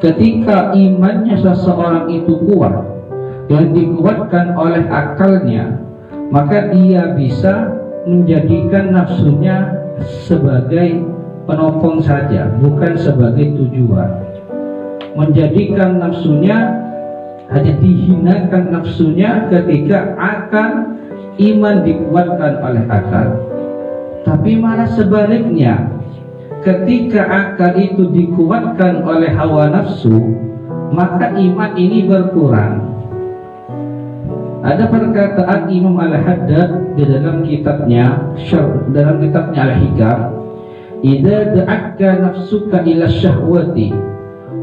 ketika imannya seseorang itu kuat dan dikuatkan oleh akalnya, maka dia bisa menjadikan nafsunya sebagai penopang saja, bukan sebagai tujuan. Menjadikan nafsunya, hanya dihinakan nafsunya ketika akan iman dikuatkan oleh akal. Tapi malah sebaliknya, ketika akal itu dikuatkan oleh hawa nafsu, maka iman ini berkurang. Ada perkataan Imam Al-Haddad di dalam kitabnya Al-Hikam, "Idza da'aka nafsuka ila syahwati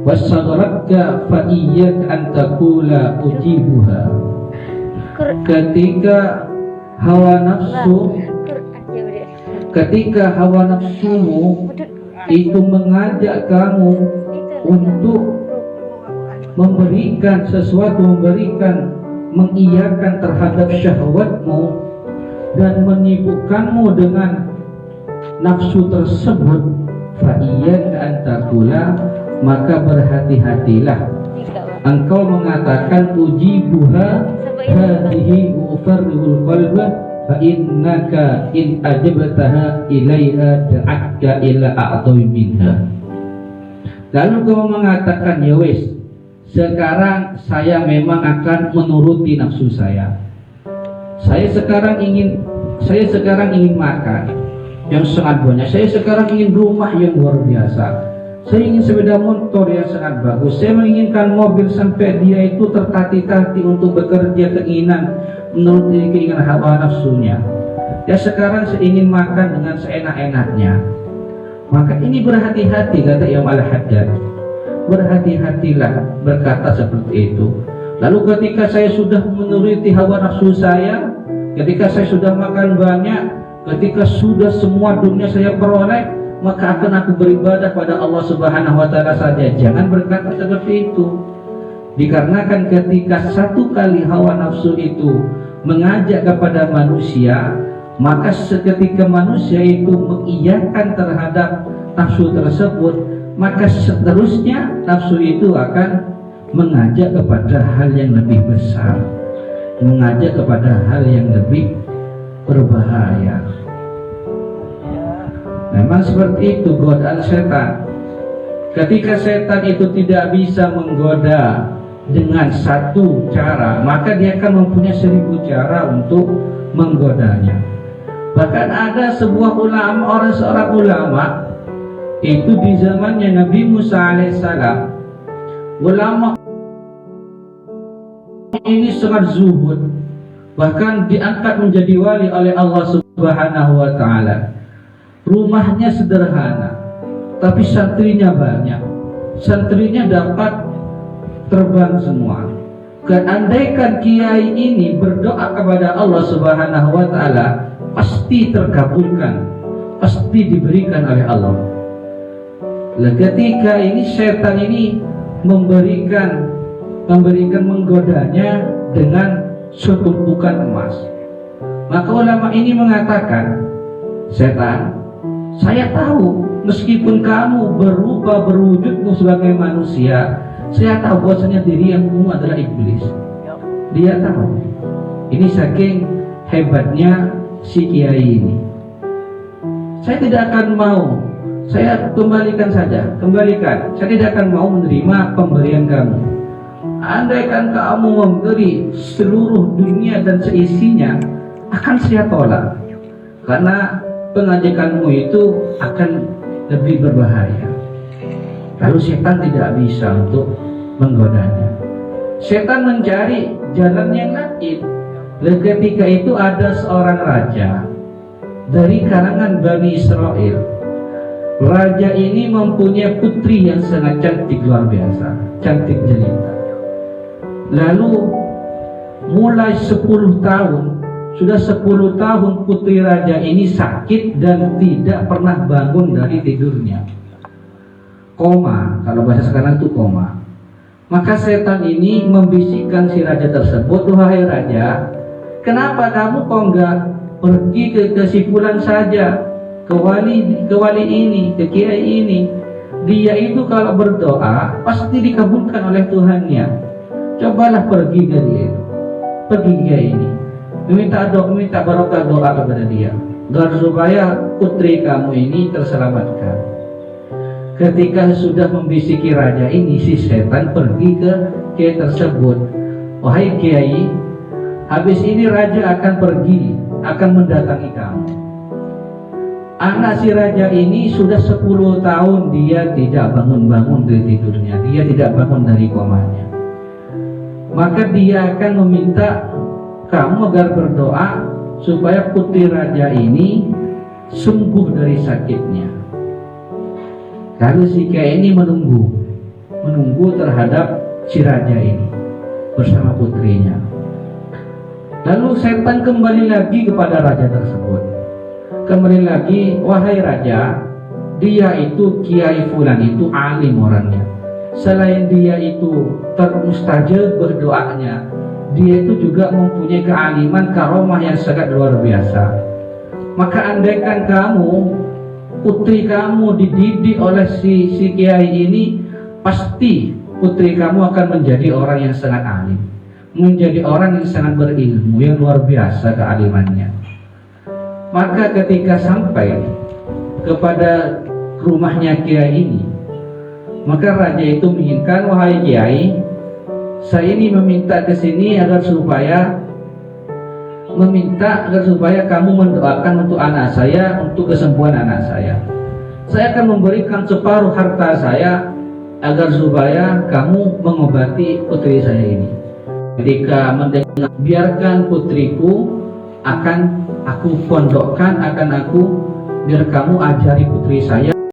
wasagaratka fa iyyaka an taqula ujibuha." Ketika hawa nafsumu itu mengajak kamu untuk memberikan sesuatu, mengiyakan terhadap syahwatmu dan menyibukkanmu dengan nafsu tersebut, fa iyyaka an taqula, maka berhati-hatilah engkau mengatakan ujibuha hadhihi ufarrihul qalba fa innaka in ajabtaha ilaiha da'aka ila a'dhawi minha. Lalu kau mengatakan, ya wes, sekarang saya memang akan menuruti nafsu saya. Saya sekarang ingin makan yang sangat banyak. Saya sekarang ingin rumah yang luar biasa. Saya ingin sepeda motor yang sangat bagus. Saya menginginkan mobil sampai dia itu tertati-tati untuk bekerja menurut keinginan hawa nafsunya. Ya sekarang saya ingin makan dengan seenak-enaknya. Maka ini berhati-hati, kata Imam Al-Haddad. Berhati-hatilah berkata seperti itu. Lalu ketika saya sudah menuruti hawa nafsu saya, ketika saya sudah makan banyak, ketika sudah semua dunia saya peroleh, maka akan aku beribadah pada Allah Subhanahu wa Ta'ala saja. Jangan berkata seperti itu. Dikarenakan ketika satu kali hawa nafsu itu mengajak kepada manusia, maka seketika manusia itu mengiyakan terhadap nafsu tersebut, maka seterusnya nafsu itu akan mengajak kepada hal yang lebih besar, mengajak kepada hal yang lebih berbahaya. Memang seperti itu godaan setan. Ketika setan itu tidak bisa menggoda dengan satu cara, maka dia akan mempunyai 1000 cara untuk menggodanya. Bahkan ada sebuah ulama, seorang ulama itu di zamannya Nabi Musa alaihissalam. Ulama ini sangat zuhud, bahkan diangkat menjadi wali oleh Allah Subhanahu wa Ta'ala. Rumahnya sederhana, tapi santrinya banyak. Santrinya dapat terbang semua. Andaikan kiai ini berdoa kepada Allah Subhanahu wa Ta'ala, pasti terkabulkan, pasti diberikan oleh Allah. Ketika ini setan ini memberikan menggodanya dengan setumpukan emas, maka ulama ini mengatakan, setan, saya tahu meskipun kamu berwujudmu sebagai manusia, saya tahu bahwasanya diri yang kamu adalah iblis. Dia tahu. Ini saking hebatnya si kiai ini. Saya tidak akan mau. Saya kembalikan saja, kembalikan. Saya tidak akan mau menerima pemberian kamu. Andaikan kamu memberi seluruh dunia dan seisinya, akan saya tolak. Karena pengajakanmu itu akan lebih berbahaya. Lalu setan tidak bisa untuk menggodanya. Setan mencari jalan yang lain. Ketika itu ada seorang raja dari kalangan Bani Israel. Raja ini mempunyai putri yang sangat cantik, luar biasa, cantik jelita. Lalu mulai 10 tahun, sudah 10 tahun putri raja ini sakit dan tidak pernah bangun dari tidurnya. Koma, kalau bahasa sekarang itu koma. Maka setan ini membisikkan si raja tersebut, "Wahai raja, kenapa kamu kok enggak pergi ke si fulan saja, ke wali ini, ke kiai ini? dia itu kalau berdoa pasti dikabulkan oleh Tuhannya. Cobalah pergi ke dia itu, pergi ke ini, minta barokah doa kepada dia, agar supaya putri kamu ini terselamatkan. Ketika sudah membisiki raja ini, si setan pergi ke kiai tersebut. Wahai kiai, habis ini raja akan pergi, akan mendatangi kamu. Anak si raja ini sudah 10 tahun dia tidak bangun-bangun dari tidurnya, dia tidak bangun dari komanya. Maka dia akan meminta kamu agar berdoa supaya putri raja ini sembuh dari sakitnya. Lalu si kiai ini menunggu terhadap si raja ini bersama putrinya. Lalu setan kembali lagi kepada raja tersebut. Kembali lagi, wahai raja, dia itu kiai fulan itu alim orangnya. Selain dia itu termustajab berdoanya, dia itu juga mempunyai kealiman karomah yang sangat luar biasa. Maka andaikan putri kamu dididik oleh si kiai ini, pasti putri kamu akan menjadi orang yang sangat alim, menjadi orang yang sangat berilmu, yang luar biasa kealimannya. Maka ketika sampai kepada rumahnya kiai ini, maka raja itu menginginkan, wahai kiai, saya ini meminta ke sini agar supaya kamu mendoakan untuk anak saya, untuk kesembuhan anak saya. Saya akan memberikan separuh harta saya agar supaya kamu mengobati putri saya ini. Ketika mendengar, biarkan putriku, akan aku pondokkan, biar kamu ajari putri saya